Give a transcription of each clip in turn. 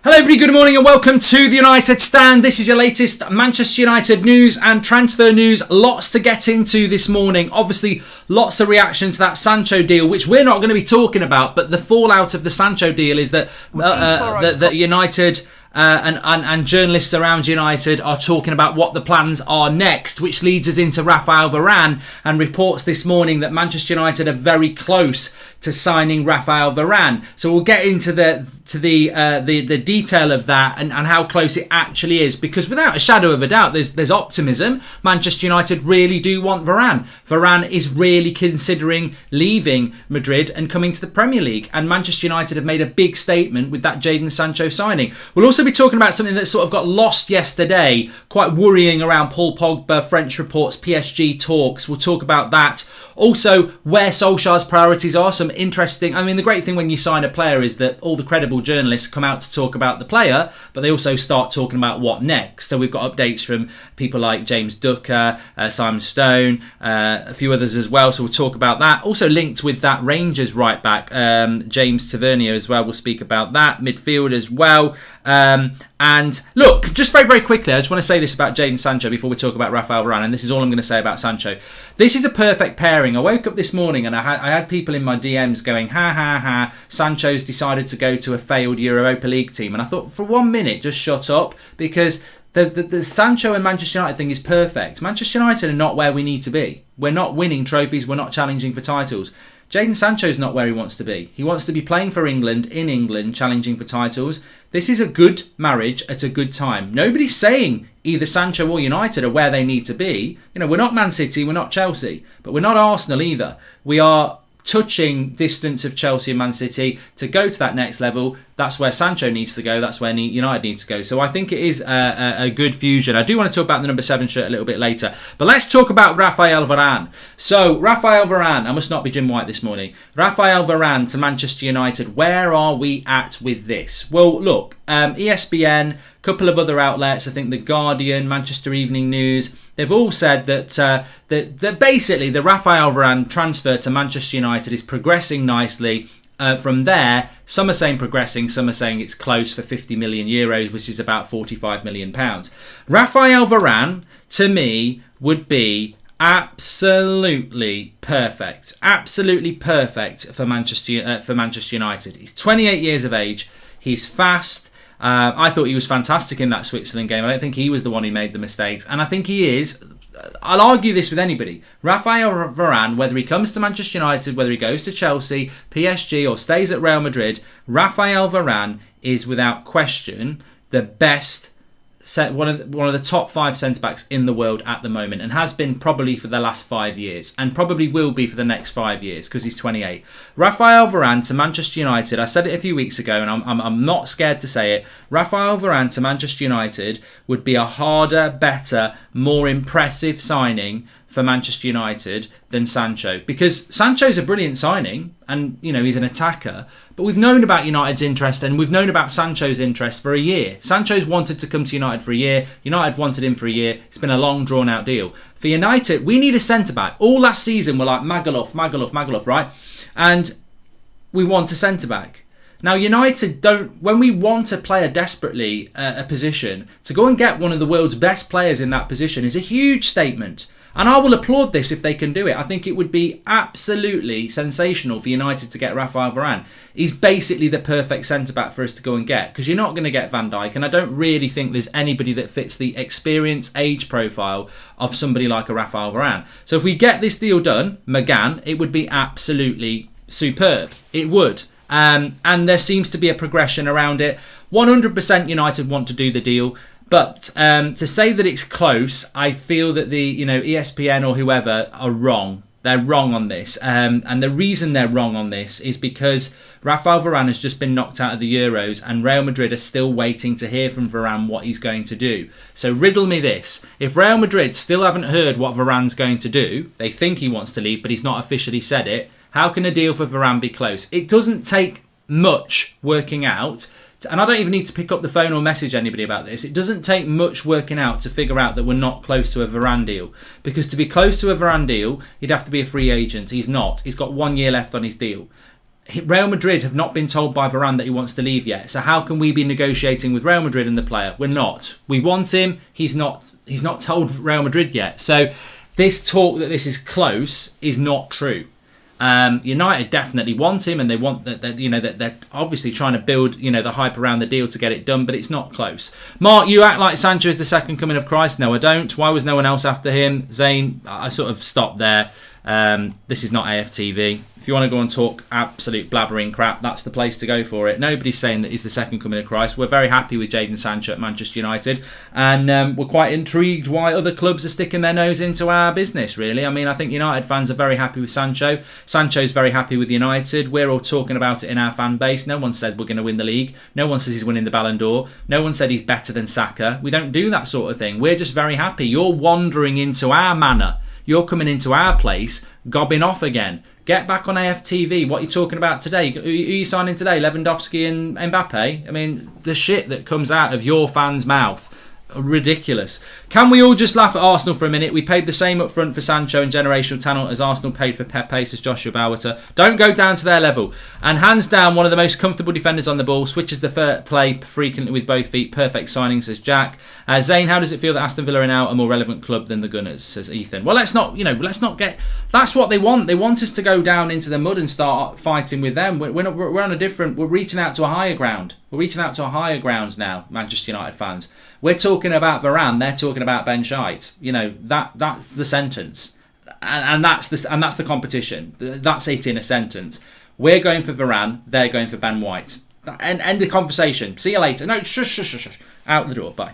Hello everybody, good morning and welcome to the United Stand. This is your latest Manchester United news and transfer news. Lots to get into this morning. Obviously, lots of reaction to that Sancho deal, which we're not going to be talking about, but the fallout of the Sancho deal is that that United and journalists around United are talking about what the plans are next, which leads us into Raphael Varane and reports this morning that Manchester United are very close to signing Raphael Varane. So we'll get into the detail of that and how close it actually is, because without a shadow of a doubt, there's optimism. Manchester United really do want Varane. Varane is really considering leaving Madrid and coming to the Premier League, and Manchester United have made a big statement with that Jadon Sancho signing. We'll also be talking about something that sort of got lost yesterday, quite worrying around Paul Pogba, French reports, PSG talks. We'll talk about that. Also, where Solskjaer's priorities are, some interesting... I mean, the great thing when you sign a player is that all the credible journalists come out to talk about the player, but they also start talking about what next. So we've got updates from people like James Ducker, Simon Stone, a few others as well. So we'll talk about that. Also linked with that Rangers right back, James Tavernier as well. We'll speak about that. Midfield as well. And look, just very, very quickly, I just want to say this about Jadon Sancho before we talk about Raphael Varane, and this is all I'm going to say about Sancho. This is a perfect pairing. I woke up this morning and I had people in my DMs going, ha, ha, ha, Sancho's decided to go to a failed Europa League team. And I thought, for 1 minute, just shut up, because the Sancho and Manchester United thing is perfect. Manchester United are not where we need to be. We're not winning trophies. We're not challenging for titles. Jadon Sancho's not where he wants to be. He wants to be playing for England, in England, challenging for titles. This is a good marriage at a good time. Nobody's saying either Sancho or United are where they need to be. You know, we're not Man City, we're not Chelsea, but we're not Arsenal either. We are touching distance of Chelsea and Man City. To go to that next level, that's where Sancho needs to go. That's where United needs to go. So I think it is a good fusion. I do want to talk about the number 7 shirt a little bit later. But let's talk about Raphael Varane. So Raphael Varane, I must not be Jim White this morning. Raphael Varane to Manchester United. Where are we at with this? Well, look, ESPN, a couple of other outlets, I think The Guardian, Manchester Evening News, they've all said that basically the Raphael Varane transfer to Manchester United is progressing nicely. From there, some are saying progressing, some are saying it's close for 50 million euros, which is about 45 million pounds. Raphael Varane, to me, would be absolutely perfect for Manchester United. He's 28 years of age. He's fast. I thought he was fantastic in that Switzerland game. I don't think he was the one who made the mistakes, and I think he is. I'll argue this with anybody. Raphael Varane, whether he comes to Manchester United, whether he goes to Chelsea, PSG, or stays at Real Madrid, Raphael Varane is without question the best, one of the top 5 centre-backs in the world at the moment, and has been probably for the last 5 years, and probably will be for the next 5 years, because he's 28. Raphael Varane to Manchester United, I said it a few weeks ago, and I'm not scared to say it. Raphael Varane to Manchester United would be a harder, better, more impressive signing for Manchester United than Sancho, because Sancho's a brilliant signing, and you know, he's an attacker, but we've known about United's interest, and we've known about Sancho's interest for a year. Sancho's wanted to come to United for a year. United wanted him for a year. It's been a long, drawn-out deal. For United, we need a centre-back. All last season, we're like, Magaluf, right? And we want a centre-back. Now, United don't... When we want a player desperately, a position, to go and get one of the world's best players in that position is a huge statement. And I will applaud this if they can do it. I think it would be absolutely sensational for United to get Raphael Varane. He's basically the perfect centre-back for us to go and get, because you're not going to get Van Dijk, and I don't really think there's anybody that fits the experience age profile of somebody like a Raphael Varane. So if we get this deal done, McGann, it would be absolutely superb. It would. And there seems to be a progression around it. 100% United want to do the deal. But to say that it's close, I feel that the ESPN or whoever are wrong. They're wrong on this. And the reason they're wrong on this is because Raphael Varane has just been knocked out of the Euros, and Real Madrid are still waiting to hear from Varane what he's going to do. So riddle me this. If Real Madrid still haven't heard what Varane's going to do, they think he wants to leave, but he's not officially said it, how can a deal for Varane be close? It doesn't take much working out. And I don't even need to pick up the phone or message anybody about this. It doesn't take much working out to figure out that we're not close to a Varane deal. Because to be close to a Varane deal, he'd have to be a free agent. He's not. He's got 1 year left on his deal. Real Madrid have not been told by Varane that he wants to leave yet. So how can we be negotiating with Real Madrid and the player? We're not. We want him. He's not told Real Madrid yet. So this talk that this is close is not true. United definitely want him, and they want that they're obviously trying to build the hype around the deal to get it done, but it's not close. Mark, you act like Sancho is the second coming of Christ. No, I don't. Why was no one else after him? Zane, I sort of stopped there. This is not AFTV. If you want to go and talk absolute blabbering crap, that's the place to go for it. Nobody's saying that he's the second coming of Christ. We're very happy with Jadon Sancho at Manchester United, and we're quite intrigued why other clubs are sticking their nose into our business, really. I mean, I think United fans are very happy with Sancho. Sancho's very happy with United. We're all talking about it in our fan base. No one says we're going to win the league. No one says he's winning the Ballon d'Or. No one said he's better than Saka. We don't do that sort of thing. We're just very happy. You're wandering into our manor. You're coming into our place, gobbing off again. Get back on AFTV. What are you talking about today? Who are you signing today? Lewandowski and Mbappe? I mean, the shit that comes out of your fans' mouth. Ridiculous. Can we all just laugh at Arsenal for a minute? We paid the same up front for Sancho and generational talent as Arsenal paid for Pepe, says Joshua Bowiter. Don't go down to their level. And hands down, one of the most comfortable defenders on the ball. Switches the play frequently with both feet. Perfect signing, says Jack. Zane, how does it feel that Aston Villa are now a more relevant club than the Gunners, says Ethan. Well, let's not get... That's what they want. They want us to go down into the mud and start fighting with them. We're on a different... We're reaching out to a higher ground. We're reaching out to a higher grounds now, Manchester United fans. We're talking about Varane. They're talking about Ben Scheidt. That's the sentence, and that's the competition. That's it in a sentence. We're going for Varane. They're going for Ben White. And end the conversation. See you later. No, shush. Out the door. Bye.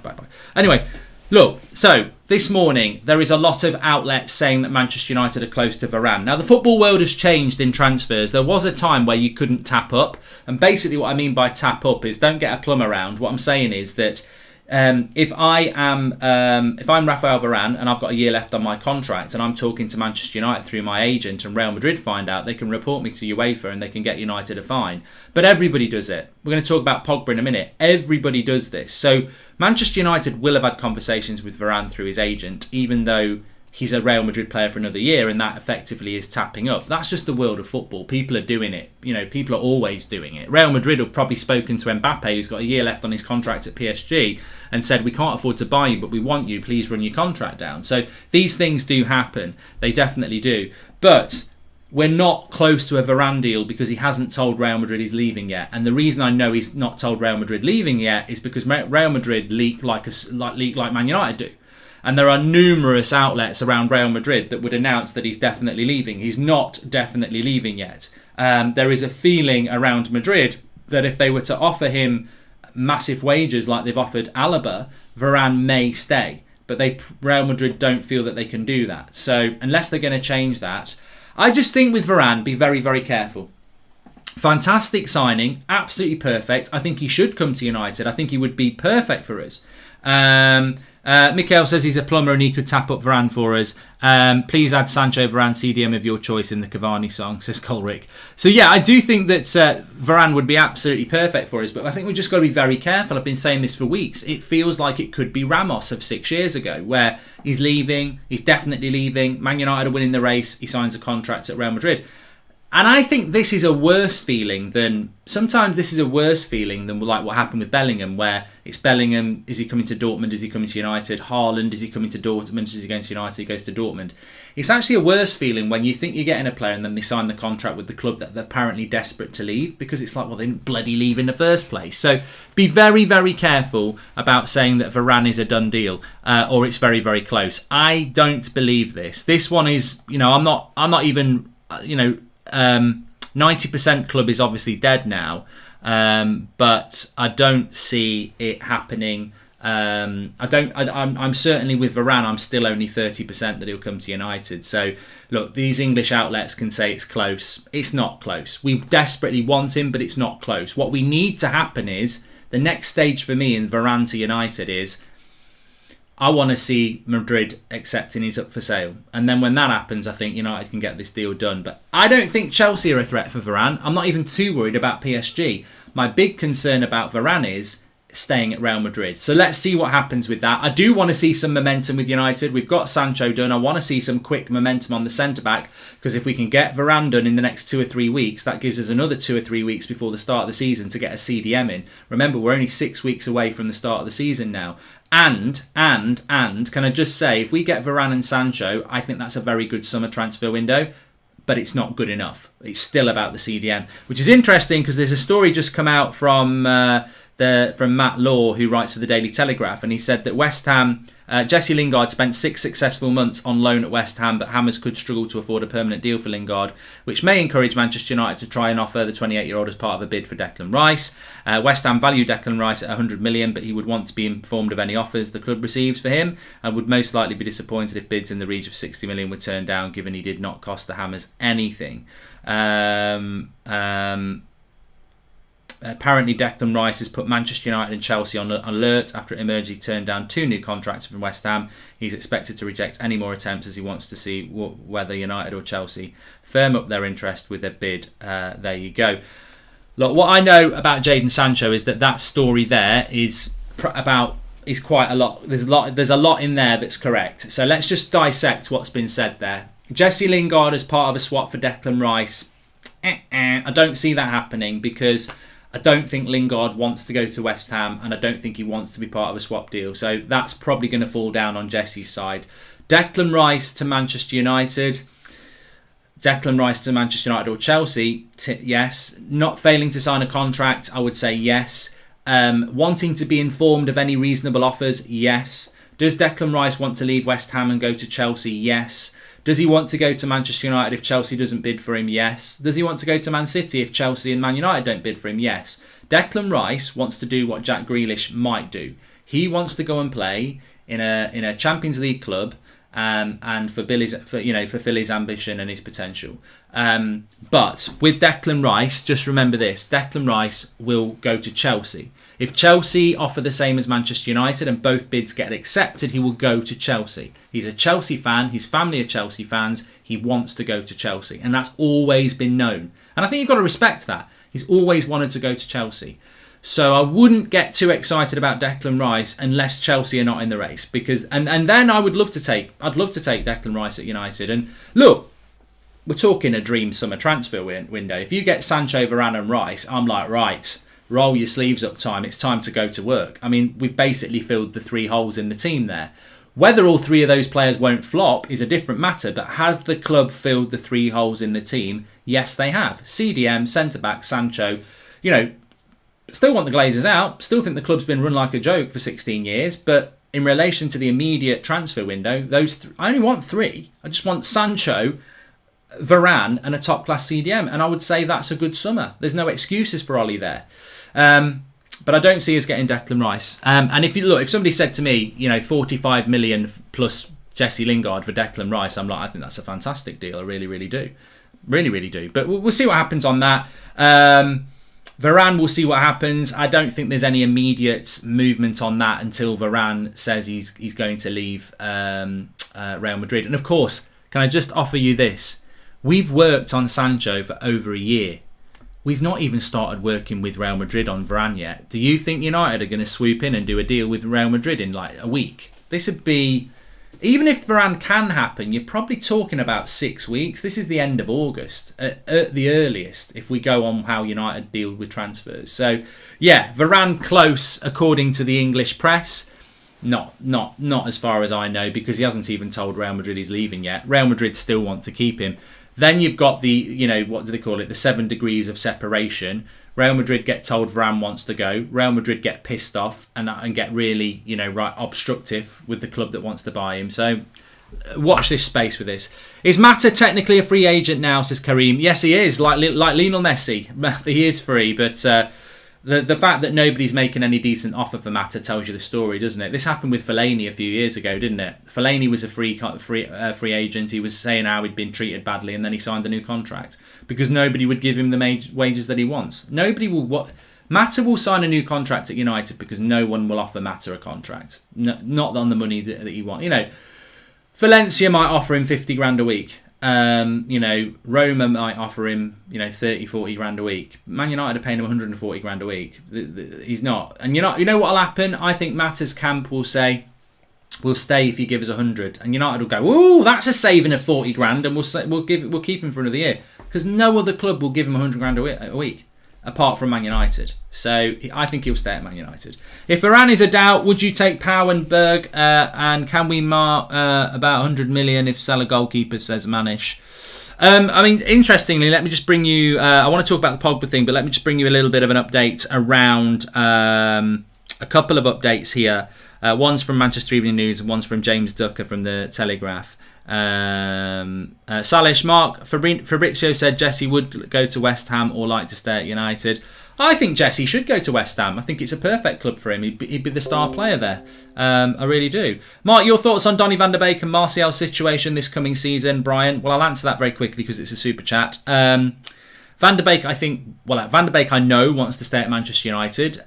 Anyway, look. So this morning there is a lot of outlets saying that Manchester United are close to Varane. Now the football world has changed in transfers. There was a time where you couldn't tap up, and basically what I mean by tap up is don't get a plumber round. What I'm saying is that. If I'm Rafael Varane and I've got a year left on my contract and I'm talking to Manchester United through my agent and Real Madrid find out, they can report me to UEFA and they can get United a fine. But everybody does it. We're going to talk about Pogba in a minute. Everybody does this. So Manchester United will have had conversations with Varane through his agent, even though he's a Real Madrid player for another year, and that effectively is tapping up. That's just the world of football. People are doing it. People are always doing it. Real Madrid have probably spoken to Mbappe, who's got a year left on his contract at PSG, and said, we can't afford to buy you, but we want you. Please run your contract down. So these things do happen. They definitely do. But we're not close to a Varane deal because he hasn't told Real Madrid he's leaving yet. And the reason I know he's not told Real Madrid leaving yet is because Real Madrid leak like Man United do. And there are numerous outlets around Real Madrid that would announce that he's definitely leaving. He's not definitely leaving yet. There is a feeling around Madrid that if they were to offer him massive wages like they've offered Alaba, Varane may stay. But Real Madrid don't feel that they can do that. So unless they're going to change that, I just think with Varane, be very, very careful. Fantastic signing, absolutely perfect. I think he should come to United. I think he would be perfect for us. Mikhail says he's a plumber and he could tap up Varane for us. Please add Sancho Varane CDM of your choice in the Cavani song, says Colrick. So yeah, I do think that Varane would be absolutely perfect for us, but I think we've just got to be very careful. I've been saying this for weeks. It feels like it could be Ramos of 6 years ago, where he's leaving, he's definitely leaving. Man United are winning the race, he signs a contract at Real Madrid. And I think this is a worse feeling than... Sometimes this is a worse feeling than like what happened with Bellingham, where it's Bellingham, is he coming to Dortmund, is he coming to United? Haaland, is he coming to Dortmund, is he going to United, he goes to Dortmund. It's actually a worse feeling when you think you're getting a player and then they sign the contract with the club that they're apparently desperate to leave, because it's like, well, they didn't bloody leave in the first place. So be very, very careful about saying that Varane is a done deal, or it's very, very close. I don't believe this. This one is, I'm not even, 90% club is obviously dead now, but I don't see it happening. I'm certainly with Varane. I'm still only 30% that he'll come to United. So look, these English outlets can say it's close. It's not close. We desperately want him, but it's not close. What we need to happen is the next stage for me in Varane to United is, I want to see Madrid accepting he's up for sale. And then when that happens, I think United can get this deal done. But I don't think Chelsea are a threat for Varane. I'm not even too worried about PSG. My big concern about Varane is staying at Real Madrid. So let's see what happens with that. I do want to see some momentum with United. We've got Sancho done. I want to see some quick momentum on the centre-back, because if we can get Varane done in the next 2 or 3 weeks, that gives us another 2 or 3 weeks before the start of the season to get a CDM in. Remember, we're only 6 weeks away from the start of the season now. And, can I just say, if we get Varane and Sancho, I think that's a very good summer transfer window. But it's not good enough. It's still about the CDM, which is interesting because there's a story just come out from Matt Law, who writes for the Daily Telegraph, and he said that West Ham, Jesse Lingard spent 6 successful months on loan at West Ham, but Hammers could struggle to afford a permanent deal for Lingard, which may encourage Manchester United to try and offer the 28-year-old as part of a bid for Declan Rice. West Ham value Declan Rice at 100 million, but he would want to be informed of any offers the club receives for him, and would most likely be disappointed if bids in the region of 60 million were turned down, given he did not cost the Hammers anything. Apparently, Declan Rice has put Manchester United and Chelsea on alert after it emerged he turned down 2 new contracts from West Ham. He's expected to reject any more attempts, as he wants to see whether United or Chelsea firm up their interest with their bid. There you go. Look, what I know about Jadon Sancho is that story there is quite a lot. There's a lot in there that's correct. So let's just dissect what's been said there. Jesse Lingard as part of a swap for Declan Rice. I don't see that happening, because I don't think Lingard wants to go to West Ham, and I don't think he wants to be part of a swap deal. So that's probably going to fall down on Jesse's side. Declan Rice to Manchester United. Declan Rice to Manchester United or Chelsea, yes. Not failing to sign a contract, I would say yes. Wanting to be informed of any reasonable offers, yes. Does Declan Rice want to leave West Ham and go to Chelsea? Yes. Does he want to go to Manchester United if Chelsea doesn't bid for him? Yes. Does he want to go to Man City if Chelsea and Man United don't bid for him? Yes. Declan Rice wants to do what Jack Grealish might do. He wants to go and play in a Champions League club, and for Philly's ambition and his potential. But with Declan Rice, just remember this: Declan Rice will go to Chelsea. If Chelsea offer the same as Manchester United and both bids get accepted, he will go to Chelsea. He's a Chelsea fan. His family are Chelsea fans. He wants to go to Chelsea. And that's always been known. And I think you've got to respect that. He's always wanted to go to Chelsea. So I wouldn't get too excited about Declan Rice unless Chelsea are not in the race. Because and then I'd love to take Declan Rice at United. And look, we're talking a dream summer transfer window. If you get Sancho, Varane and Rice, I'm like, right, roll your sleeves up time. It's time to go to work. I mean, we've basically filled the 3 holes in the team there. Whether all 3 of those players won't flop is a different matter. But have the club filled the 3 holes in the team? Yes, they have. CDM, centre-back, Sancho. Still want the Glazers out. Still think the club's been run like a joke for 16 years. But in relation to the immediate transfer window, I only want 3. I just want Sancho, Varane and a top-class CDM. And I would say that's a good summer. There's no excuses for Ollie there. But I don't see us getting Declan Rice. And if somebody said to me, 45 million plus Jesse Lingard for Declan Rice, I'm like, I think that's a fantastic deal. I really, really do. Really, really do. But we'll see what happens on that. Varane, we'll see what happens. I don't think there's any immediate movement on that until Varane says he's going to leave Real Madrid. And of course, can I just offer you this? We've worked on Sancho for over a year. We've not even started working with Real Madrid on Varane yet. Do you think United are going to swoop in and do a deal with Real Madrid in like a week? This would be... Even if Varane can happen, you're probably talking about 6 weeks. This is the end of August at the earliest, if we go on how United deal with transfers. So, yeah, Varane close according to the English press. Not as far as I know, because he hasn't even told Real Madrid he's leaving yet. Real Madrid still want to keep him. Then you've got the, what do they call it, the 7 degrees of separation. Real Madrid get told Varane wants to go. Real Madrid get pissed off and get really, obstructive with the club that wants to buy him. So watch this space with this. Is Mata technically a free agent now, says Kareem? Yes, he is, like Lionel Messi. He is free, but the fact that nobody's making any decent offer for Mata tells you the story, doesn't it? This happened with Fellaini a few years ago, didn't it? Fellaini was a free agent. He was saying how he'd been treated badly, and then he signed a new contract because nobody would give him the wages that he wants. Nobody will. Mata will sign a new contract at United because no one will offer Mata a contract. No, not on the money that he wants. Valencia might offer him 50 grand a week. Roma might offer him, 30, 40 grand a week. Man United are paying him 140 grand a week. He's not. And you know what'll happen? I think Mata's camp will say, we'll stay if you give us 100. And United will go, ooh, that's a saving of 40 grand, and we'll keep him for another year. Because no other club will give him 100 grand a week, apart from Man United. So I think he'll stay at Man United. If Varane is a doubt, would you take Pau and Berg? And can we mark about 100 million if sell a goalkeeper, says Manish? Interestingly, let me just bring you... I want to talk about the Pogba thing, but let me just bring you a little bit of an update around a couple of updates here. One's from Manchester Evening News and one's from James Ducker from the Telegraph. Salish Mark Fabrizio said Jesse would go to West Ham or like to stay at United. I think Jesse should go to West Ham. I think it's a perfect club for him. He'd be the star player there. I really do. Mark, your thoughts on Donny van der Beek and Martial's situation this coming season? Brian? Well, I'll answer that very quickly because it's a super chat. Van der Beek, Van der Beek I know wants to stay at Manchester United.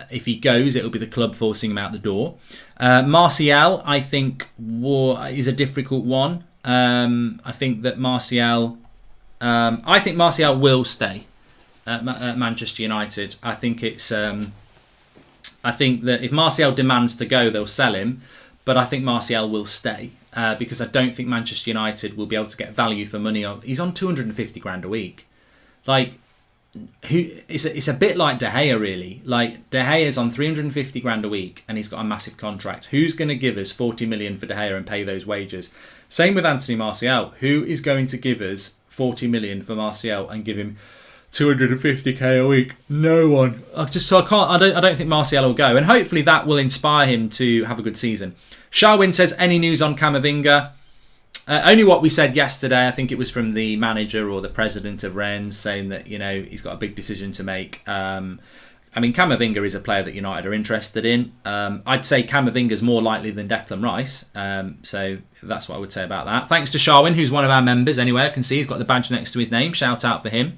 If he goes, it'll be the club forcing him out the door. Martial, I think, is a difficult one. I think that Martial will stay at Manchester United. I think that if Martial demands to go, they'll sell him. But I think Martial will stay. Because I don't think Manchester United will be able to get value for money on. He's on 250 grand a week. It's a bit like De Gea, really. Like, De Gea's on 350 grand a week and he's got a massive contract. Who's going to give us 40 million for De Gea and pay those wages? Same with Anthony Martial. Who is going to give us 40 million for Martial and give him 250k a week? No one. I don't think Martial will go, and hopefully that will inspire him to have a good season. Sharwin says, any news on Camavinga? Only what we said yesterday. I think it was from the manager or the president of Rennes saying that he's got a big decision to make. Camavinga is a player that United are interested in. I'd say Camavinga's more likely than Declan Rice. So that's what I would say about that. Thanks to Sharwin, who's one of our members. Anyway, I can see he's got the badge next to his name. Shout out for him.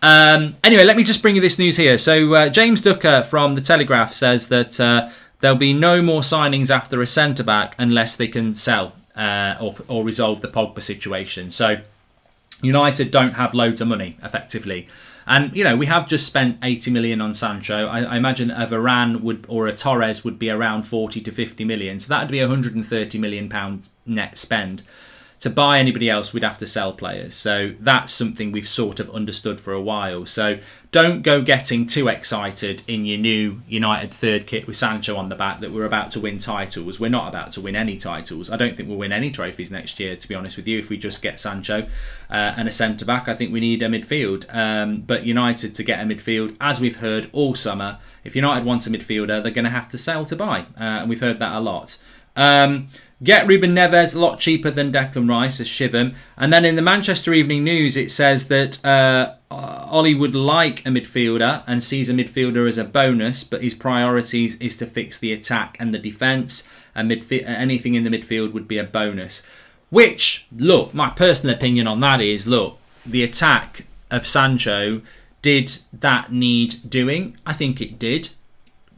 Anyway, let me just bring you this news here. So James Ducker from the Telegraph says that there'll be no more signings after a centre-back unless they can sell or resolve the Pogba situation. So United don't have loads of money, effectively. And, we have just spent 80 million on Sancho. I imagine a Varane or a Torres would be around 40 to 50 million. So that would be a £130 million net spend. To buy anybody else, we'd have to sell players. So that's something we've sort of understood for a while. So don't go getting too excited in your new United third kit with Sancho on the back that we're about to win titles. We're not about to win any titles. I don't think we'll win any trophies next year, to be honest with you, if we just get Sancho and a centre-back. I think we need a midfield. But United, to get a midfield, as we've heard all summer, if United wants a midfielder, they're going to have to sell to buy. And we've heard that a lot. Get Ruben Neves a lot cheaper than Declan Rice, as Shivam. And then in the Manchester Evening News, it says that Ollie would like a midfielder and sees a midfielder as a bonus, but his priorities is to fix the attack and the defence, and anything in the midfield would be a bonus. Which, look, my personal opinion on that is, look, the attack of Sancho, did that need doing? I think it did.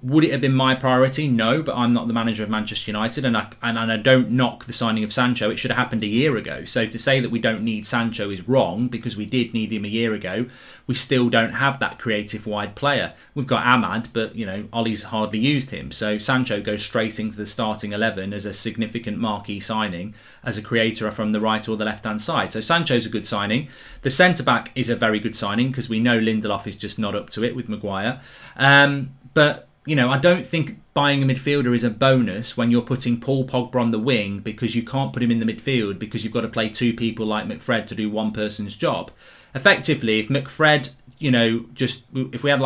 Would it have been my priority? No, but I'm not the manager of Manchester United, and I don't knock the signing of Sancho. It should have happened a year ago. So to say that we don't need Sancho is wrong, because we did need him a year ago. We still don't have that creative wide player. We've got Ahmad, but Ollie's hardly used him. So Sancho goes straight into the starting 11 as a significant marquee signing, as a creator from the right or the left-hand side. So Sancho's a good signing. The centre-back is a very good signing, because we know Lindelof is just not up to it with Maguire. But I don't think buying a midfielder is a bonus when you're putting Paul Pogba on the wing, because you can't put him in the midfield because you've got to play two people like McFred to do one person's job. Effectively, if McFred, if we had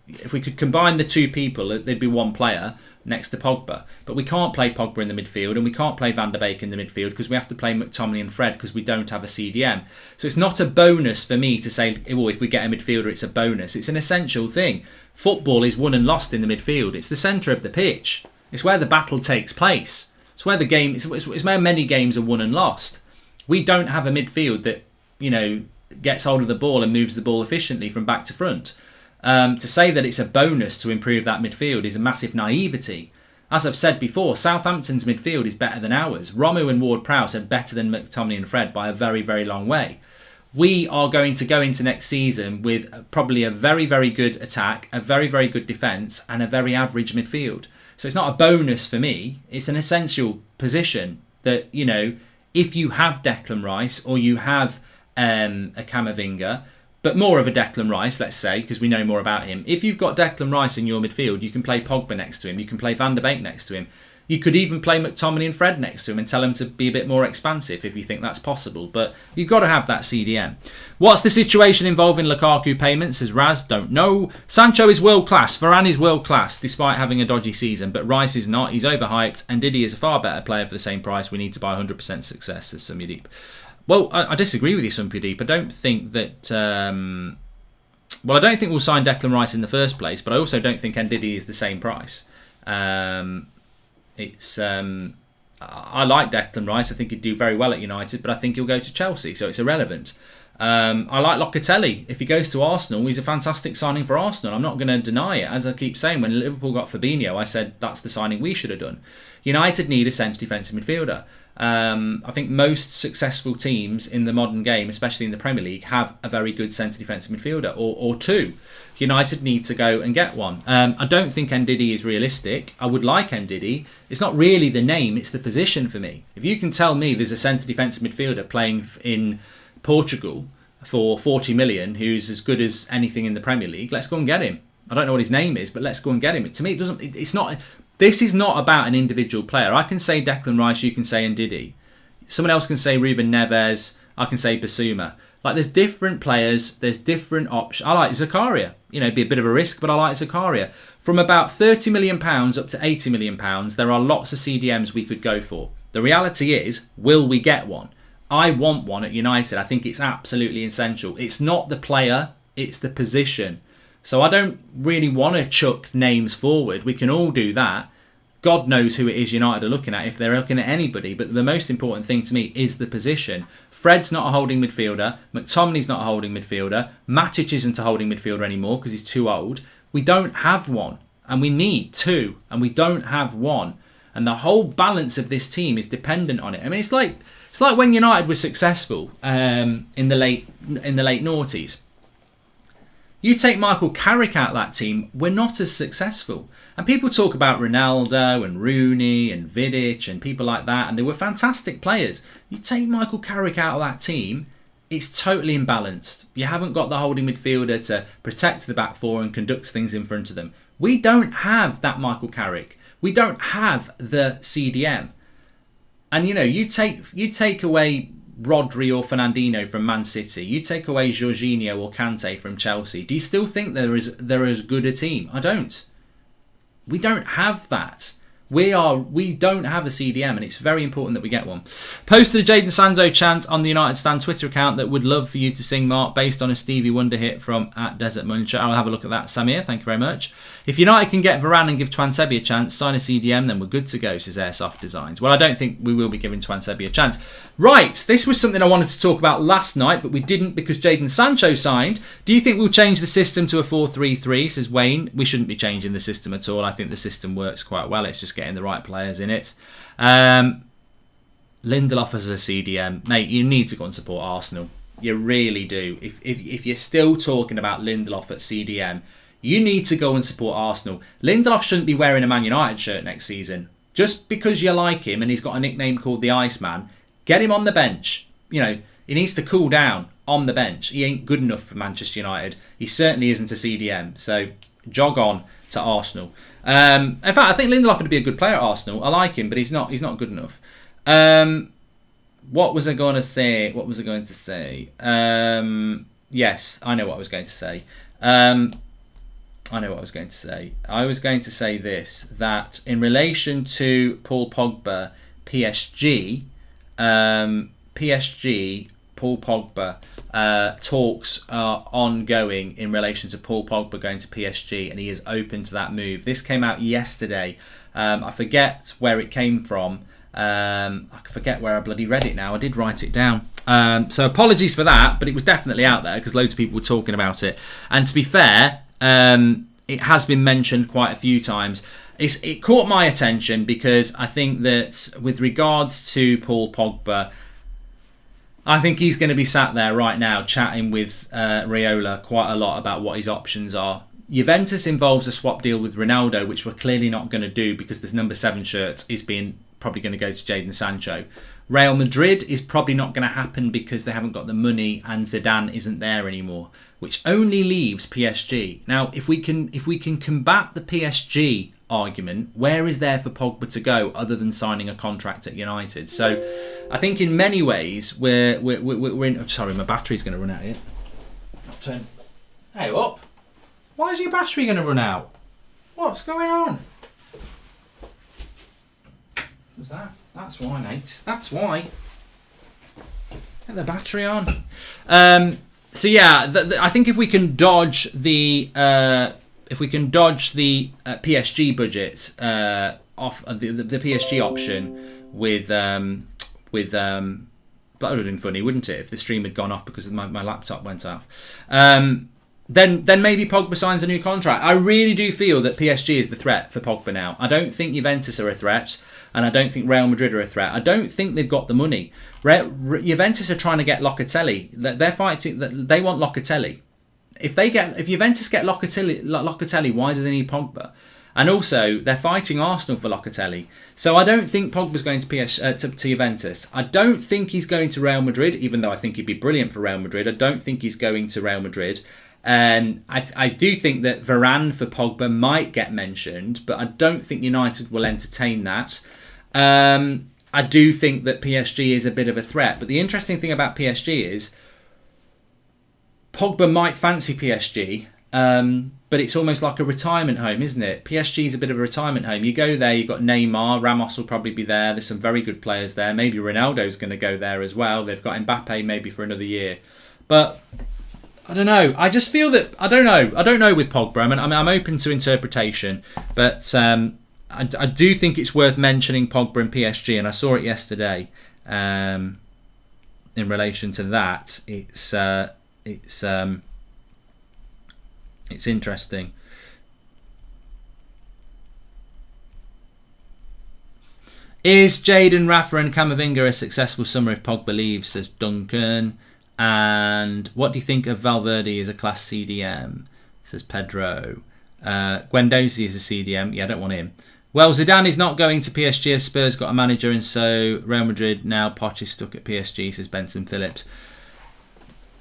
if we could combine the two people, there'd be one player next to Pogba. But we can't play Pogba in the midfield, and we can't play Van der Beek in the midfield because we have to play McTominay and Fred because we don't have a CDM. So it's not a bonus for me to say, well, if we get a midfielder, it's a bonus. It's an essential thing. Football is won and lost in the midfield. It's the centre of the pitch. It's where the battle takes place. It's where it's where many games are won and lost. We don't have a midfield that, gets hold of the ball and moves the ball efficiently from back to front. To say that it's a bonus to improve that midfield is a massive naivety. As I've said before, Southampton's midfield is better than ours. Romu and Ward-Prowse are better than McTominay and Fred by a very, very long way. We are going to go into next season with probably a very, very good attack, a very, very good defence, and a very average midfield. So it's not a bonus for me. It's an essential position that, you know, if you have Declan Rice or you have a Camavinga, but more of a Declan Rice, let's say, because we know more about him. If you've got Declan Rice in your midfield, you can play Pogba next to him. You can play Van der Beek next to him. You could even play McTominay and Fred next to him and tell him to be a bit more expansive if you think that's possible. But you've got to have that CDM. What's the situation involving Lukaku payments? Says Raz, don't know. Sancho is world class. Varane is world class despite having a dodgy season. But Rice is not. He's overhyped. And Didi is a far better player for the same price. We need to buy 100% success, says Sumyadeep. Well, I disagree with you, Sumyadeep. I don't think that... I don't think we'll sign Declan Rice in the first place. But I also don't think Ndidi is the same price. I like Declan Rice. I think he'd do very well at United, but I think he'll go to Chelsea, so it's irrelevant. I like Locatelli. If he goes to Arsenal, he's a fantastic signing for Arsenal. I'm not going to deny it. As I keep saying, when Liverpool got Fabinho, I said that's the signing we should have done. United need a centre defensive midfielder. I think most successful teams in the modern game, especially in the Premier League, have a very good centre defensive midfielder or two. United need to go and get one. I don't think Ndidi is realistic. I would like Ndidi. It's not really the name, it's the position for me. If you can tell me there's a centre defensive midfielder playing in Portugal for 40 million who's as good as anything in the Premier League, let's go and get him. I don't know what his name is, but let's go and get him. To me, it's not... This is not about an individual player. I can say Declan Rice, you can say Ndidi. Someone else can say Ruben Neves, I can say Basuma. Like, there's different players, there's different options. I like Zakaria. You know, it'd be a bit of a risk, but I like Zakaria. From about £30 million up to £80 million, there are lots of CDMs we could go for. The reality is, will we get one? I want one at United. I think it's absolutely essential. It's not the player, it's the position. So I don't really want to chuck names forward. We can all do that. God knows who it is United are looking at if they're looking at anybody. But the most important thing to me is the position. Fred's not a holding midfielder. McTominay's not a holding midfielder. Matic isn't a holding midfielder anymore because he's too old. We don't have one. And we need two. And we don't have one. And the whole balance of this team is dependent on it. I mean, it's like when United was successful in the late noughties. You take Michael Carrick out of that team, we're not as successful. And people talk about Ronaldo and Rooney and Vidic and people like that, and they were fantastic players. You take Michael Carrick out of that team, it's totally imbalanced. You haven't got the holding midfielder to protect the back four and conduct things in front of them. We don't have that Michael Carrick. We don't have the CDM. And, you know, you take away Rodri or Fernandinho from Man City, you take away Jorginho or Kante from Chelsea, do you still think they're as good a team? I don't. We don't have that. We don't have a CDM, and it's very important that we get one. Posted a Jadon Sancho chant on the United Stand Twitter account that would love for you to sing, Mark, based on a Stevie Wonder hit from @Desert Muncher. I'll have a look at that, Samir. Thank you very much. If United can get Varane and give Twansebi a chance, sign a CDM, then we're good to go, says Airsoft Designs. Well, I don't think we will be giving Twansebi a chance. Right, this was something I wanted to talk about last night, but we didn't because Jadon Sancho signed. Do you think we'll change the system to a 4-3-3, says Wayne? We shouldn't be changing the system at all. I think the system works quite well. It's just getting the right players in it. Lindelof as a CDM. Mate, you need to go and support Arsenal. You really do. If you're still talking about Lindelof at CDM, you need to go and support Arsenal. Lindelof shouldn't be wearing a Man United shirt next season. Just because you like him and he's got a nickname called the Iceman, get him on the bench. You know, he needs to cool down on the bench. He ain't good enough for Manchester United. He certainly isn't a CDM. So jog on to Arsenal. In fact, I think Lindelof would be a good player at Arsenal. I like him, but he's not good enough. What was I going to say? Yes, I know what I was going to say. I was going to say this, that in relation to Paul Pogba, PSG, Paul Pogba, talks are ongoing in relation to Paul Pogba going to PSG, and he is open to that move. This came out yesterday. I forget where it came from. I forget where I bloody read it now. I did write it down. So apologies for that, but it was definitely out there because loads of people were talking about it. And to be fair, it has been mentioned quite a few times. it caught my attention because I think that with regards to Paul Pogba, I think he's going to be sat there right now chatting with Raiola quite a lot about what his options are. Juventus involves a swap deal with Ronaldo, which we're clearly not going to do because this number 7 shirt is probably going to go to Jadon Sancho. Real Madrid is probably not going to happen because they haven't got the money and Zidane isn't there anymore, which only leaves PSG. Now, if we can combat the PSG argument, where is there for Pogba to go other than signing a contract at United? So, I think in many ways we're in. Oh, sorry, my battery's going to run out here. Hey, up! Why is your battery going to run out? What's going on? What's that? That's why, mate. That's why. Get the battery on. So yeah, I think if we can dodge the PSG budget off the PSG option with that would have been funny, wouldn't it, if the stream had gone off because my laptop went off. Then maybe Pogba signs a new contract. I really do feel that PSG is the threat for Pogba now. I don't think Juventus are a threat, and I don't think Real Madrid are a threat. I don't think they've got the money. Juventus are trying to get Locatelli. They're fighting. They want Locatelli. If Juventus get Locatelli, why do they need Pogba? And also, they're fighting Arsenal for Locatelli. So I don't think Pogba's going to Juventus. I don't think he's going to Real Madrid, even though I think he'd be brilliant for Real Madrid. I don't think he's going to Real Madrid. I do think that Varane for Pogba might get mentioned, but I don't think United will entertain that. I do think that PSG is a bit of a threat. But the interesting thing about PSG is Pogba might fancy PSG, but it's almost like a retirement home, isn't it? PSG is a bit of a retirement home. You go there, you've got Neymar, Ramos will probably be there. There's some very good players there. Maybe Ronaldo's going to go there as well. They've got Mbappe maybe for another year. But I don't know. I just feel that I don't know with Pogba. I mean, I'm open to interpretation, but I do think it's worth mentioning Pogba and PSG, and I saw it yesterday. In relation to that, it's interesting. Is Jadon, Rafa, and Camavinga a successful summer if Pogba leaves? Says Duncan. And what do you think of Valverde as a class CDM? Says Pedro. Guendouzi is a CDM. Yeah, I don't want him. Well, Zidane is not going to PSG as Spurs got a manager, and so Real Madrid now. Poch is stuck at PSG, says Benson Phillips.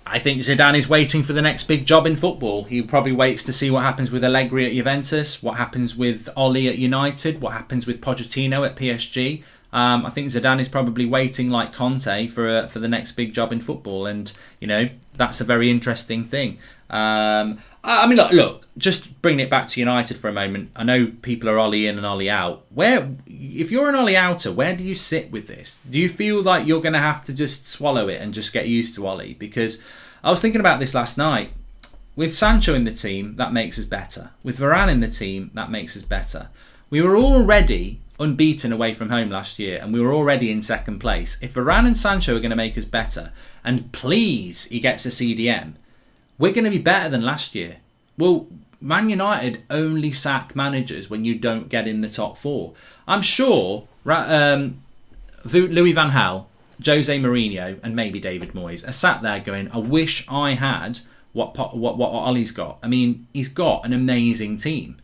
I think Zidane is waiting for the next big job in football. He probably waits to see what happens with Allegri at Juventus, what happens with Oli at United, what happens with Pochettino at PSG. I think Zidane is probably waiting like Conte for the next big job in football, and that's a very interesting thing. I mean, look, just bringing it back to United for a moment. I know people are Oli in and Oli out. If you're an Oli outer, where do you sit with this? Do you feel like you're going to have to just swallow it and just get used to Oli? Because I was thinking about this last night. With Sancho in the team, that makes us better. With Varane in the team, that makes us better. We were already unbeaten away from home last year, and we were already in second place. If Varane and Sancho are going to make us better, and please he gets a CDM, we're going to be better than last year. Well, Man United only sack managers when you don't get in the top 4. I'm sure Louis van Gaal, Jose Mourinho, and maybe David Moyes are sat there going, I wish I had what Ollie's got. I mean, he's got an amazing team.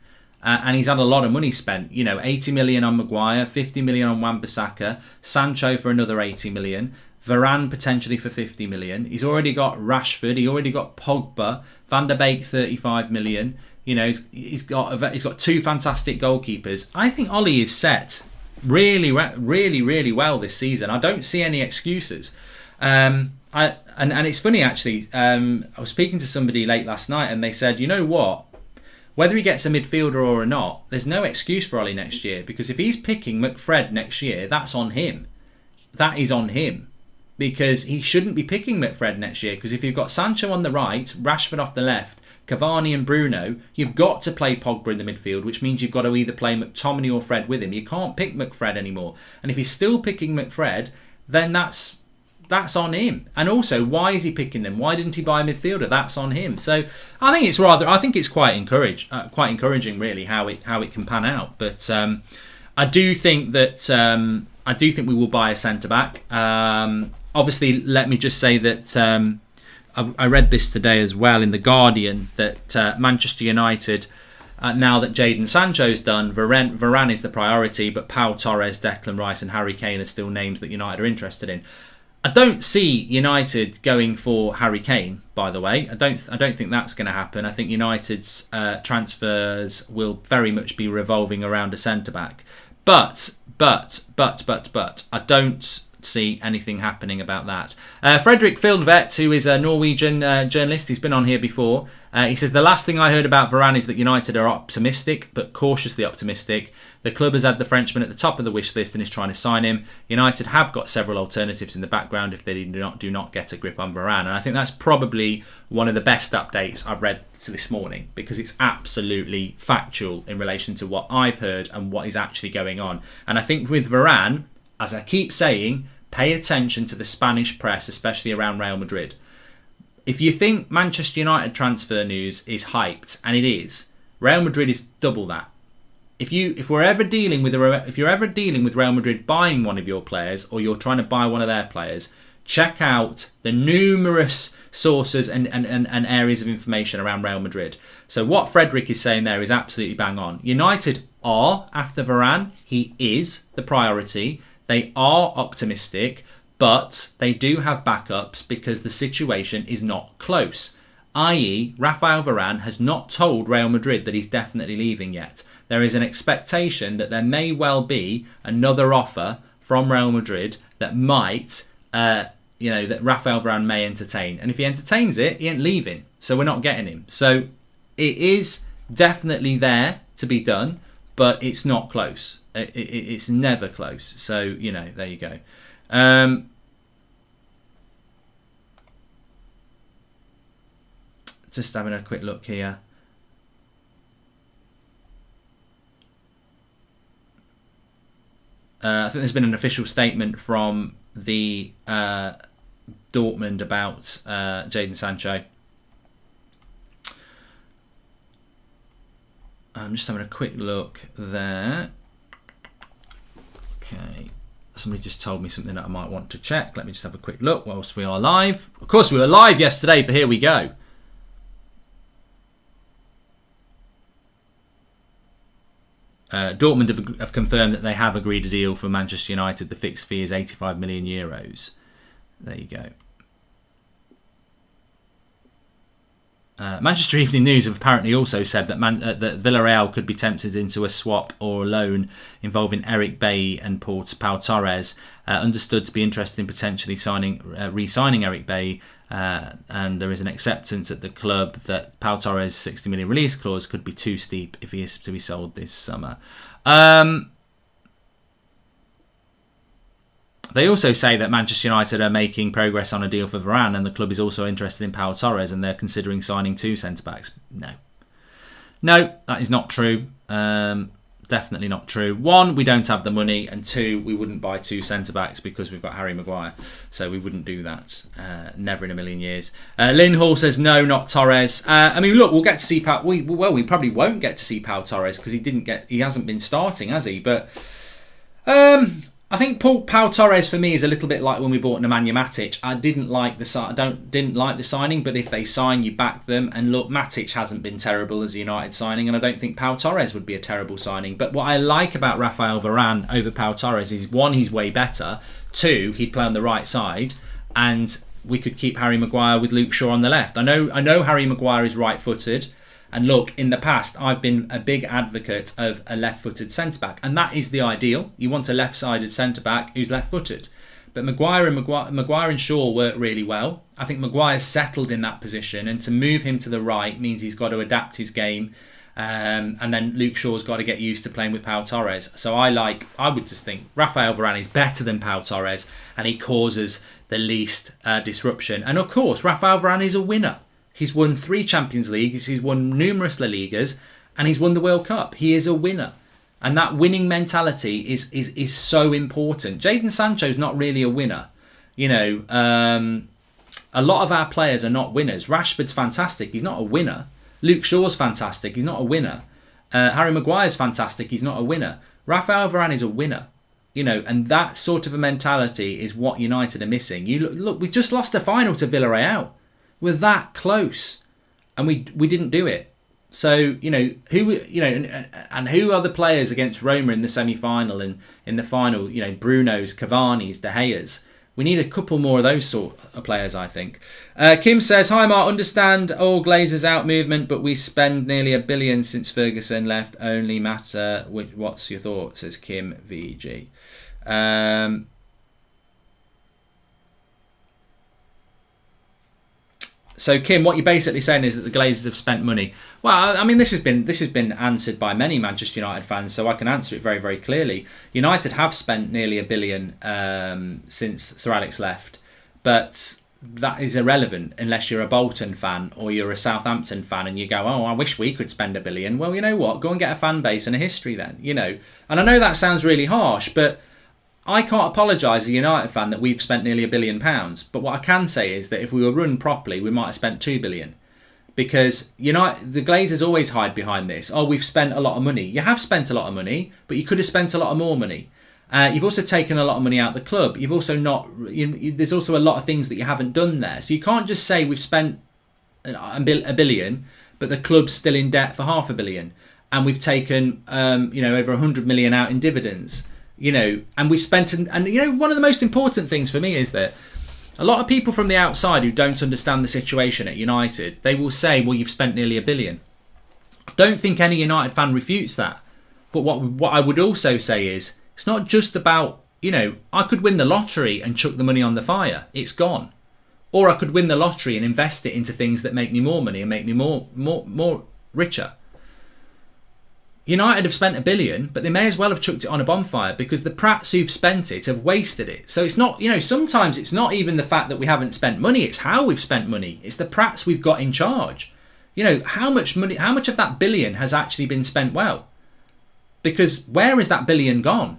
And he's had a lot of money spent. 80 million on Maguire, 50 million on Wan-Bissaka, Sancho for another 80 million, Varane potentially for 50 million. He's already got Rashford. He already got Pogba, Van der Beek 35 million. He's got 2 fantastic goalkeepers. I think Ollie is set really, really, really well this season. I don't see any excuses. And it's funny actually. I was speaking to somebody late last night, and they said, you know what? Whether he gets a midfielder or not, there's no excuse for Ollie next year, because if he's picking McFred next year, that's on him. That is on him, because he shouldn't be picking McFred next year, because if you've got Sancho on the right, Rashford off the left, Cavani and Bruno, you've got to play Pogba in the midfield, which means you've got to either play McTominay or Fred with him. You can't pick McFred anymore. And if he's still picking McFred, then that's that's on him. And also, why is he picking them? Why didn't he buy a midfielder? That's on him. So I think it's quite encouraging, really, how it can pan out. But I do think we will buy a centre back. Obviously, let me just say that I read this today as well in the Guardian that Manchester United, now that Jadon Sancho's done, Varane is the priority, but Pau Torres, Declan Rice, and Harry Kane are still names that United are interested in. I don't see United going for Harry Kane, by the way. I don't think that's going to happen. I think United's transfers will very much be revolving around a centre-back. But, I don't see anything happening about that. Fredrik Fieldvet, who is a Norwegian journalist, he's been on here before. He says, the last thing I heard about Varane is that United are optimistic, but cautiously optimistic. The club has had the Frenchman at the top of the wish list and is trying to sign him. United have got several alternatives in the background if they do not get a grip on Varane. And I think that's probably one of the best updates I've read this morning, because it's absolutely factual in relation to what I've heard and what is actually going on. And I think with Varane, as I keep saying, pay attention to the Spanish press, especially around Real Madrid. If you think Manchester United transfer news is hyped, and it is, Real Madrid is double that. If you're ever dealing with Real Madrid buying one of your players, or you're trying to buy one of their players, check out the numerous sources and areas of information around Real Madrid. So what Frederick is saying there is absolutely bang on. United are after Varane. He is the priority. They are optimistic, but they do have backups because the situation is not close. I.e., Rafael Varane has not told Real Madrid that he's definitely leaving yet. There is an expectation that there may well be another offer from Real Madrid that might, that Rafael Varane may entertain. And if he entertains it, he ain't leaving. So we're not getting him. So it is definitely there to be done, but it's not close. It's never close. So, there you go. Just having a quick look here. I think there's been an official statement from the Dortmund about Jadon Sancho. I'm just having a quick look there. Okay. Somebody just told me something that I might want to check. Let me just have a quick look whilst we are live. Of course, we were live yesterday, for here we go. Dortmund have confirmed that they have agreed a deal for Manchester United. The fixed fee is 85 million euros. There you go. Manchester Evening News have apparently also said that that Villarreal could be tempted into a swap or a loan involving Eric Bailly and Pau Torres. Understood to be interested in potentially re-signing Eric Bailly, and there is an acceptance at the club that Pau Torres' 60 million release clause could be too steep if he is to be sold this summer. They also say that Manchester United are making progress on a deal for Varane, and the club is also interested in Pau Torres, and they're considering signing 2 centre-backs. No, that is not true. Definitely not true. 1, we don't have the money, and 2, we wouldn't buy 2 centre-backs because we've got Harry Maguire. So we wouldn't do that. Never in a million years. Lynn Hall says, no, not Torres. Look, we'll get to see Pau. We probably won't get to see Pau Torres because he hasn't been starting, has he? But I think Pau Torres for me is a little bit like when we bought Nemanja Matic. I didn't like the signing, but if they sign, you back them. And look, Matic hasn't been terrible as a United signing, and I don't think Pau Torres would be a terrible signing. But what I like about Rafael Varane over Pau Torres is 1, he's way better. 2, he'd play on the right side, and we could keep Harry Maguire with Luke Shaw on the left. I know Harry Maguire is right-footed. And look, in the past, I've been a big advocate of a left-footed centre-back. And that is the ideal. You want a left-sided centre-back who's left-footed. But Maguire and Shaw work really well. I think Maguire's settled in that position. And to move him to the right means he's got to adapt his game. And then Luke Shaw's got to get used to playing with Pau Torres. So I would just think Rafael Varane is better than Pau Torres. And he causes the least disruption. And of course, Rafael Varane is a winner. He's won 3 Champions Leagues, he's won numerous La Ligas, and he's won the World Cup. He is a winner. And that winning mentality is so important. Jadon Sancho's not really a winner. You know, a lot of our players are not winners. Rashford's fantastic. He's not a winner. Luke Shaw's fantastic. He's not a winner. Harry Maguire's fantastic. He's not a winner. Rafael Varane is a winner. You know, and that sort of a mentality is what United are missing. You look, we just lost a final to Villarreal. We're that close, and we didn't do it. So, you know, and who are the players against Roma in the semi-final and in the final? You know, Bruno's, Cavani's, De Gea's. We need a couple more of those sort of players, I think. Kim says, hi Mark, understand all Glazers out movement, but we spend nearly $1 billion since Ferguson left. Only matter, what's your thoughts, says Kim VG. So Kim, what you're basically saying is that the Glazers have spent money. Well, I mean, this has been answered by many Manchester United fans, so I can answer it very, very clearly. United have spent nearly $1 billion since Sir Alex left, but that is irrelevant unless you're a Bolton fan or you're a Southampton fan and you go, oh, I wish we could spend $1 billion. Well, you know what? Go and get a fan base and a history then, you know. And I know that sounds really harsh, but I can't apologise as a United fan that we've spent nearly £1 billion. But what I can say is that if we were run properly, we might have spent $2 billion. Because the Glazers always hide behind this. Oh, we've spent a lot of money. You have spent a lot of money, but you could have spent a lot of more money. You've also taken a lot of money out of the club. You've also not. There's also a lot of things that you haven't done there. So you can't just say we've spent $1 billion, but the club's still in debt for $500 million, and we've taken over $100 million out in dividends. You know, and we've spent, and you know, one of the most important things for me is that a lot of people from the outside who don't understand the situation at United, they will say, well, you've spent nearly $1 billion. I don't think any United fan refutes that. But what I would also say is, it's not just about, you know, I could win the lottery and chuck the money on the fire. It's gone. Or I could win the lottery and invest it into things that make me more money and make me more richer. United have spent $1 billion, but they may as well have chucked it on a bonfire because the prats who've spent it have wasted it. So it's not, you know, sometimes it's not even the fact that we haven't spent money, it's how we've spent money. It's the prats we've got in charge. You know, how much money, how much of that billion has actually been spent well? Because where is that billion gone?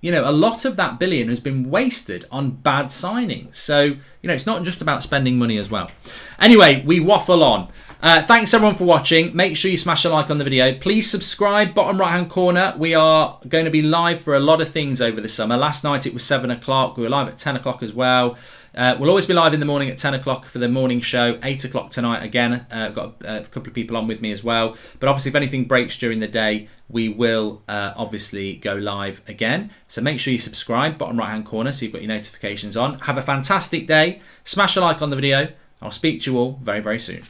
You know, a lot of that billion has been wasted on bad signings. So, you know, it's not just about spending money as well. Anyway, we waffle on. Thanks everyone for watching. Make sure you smash a like on the video. Please subscribe, bottom right hand corner. We are going to be live for a lot of things over the summer. Last night it was 7 o'clock. We were live at 10 o'clock as well. We'll always be live in the morning at 10 o'clock for the morning show. 8 o'clock tonight again. I've got a couple of people on with me as well. But obviously if anything breaks during the day, we will obviously go live again. So make sure you subscribe, bottom right hand corner, so you've got your notifications on. Have a fantastic day. Smash a like on the video. I'll speak to you all very, very soon.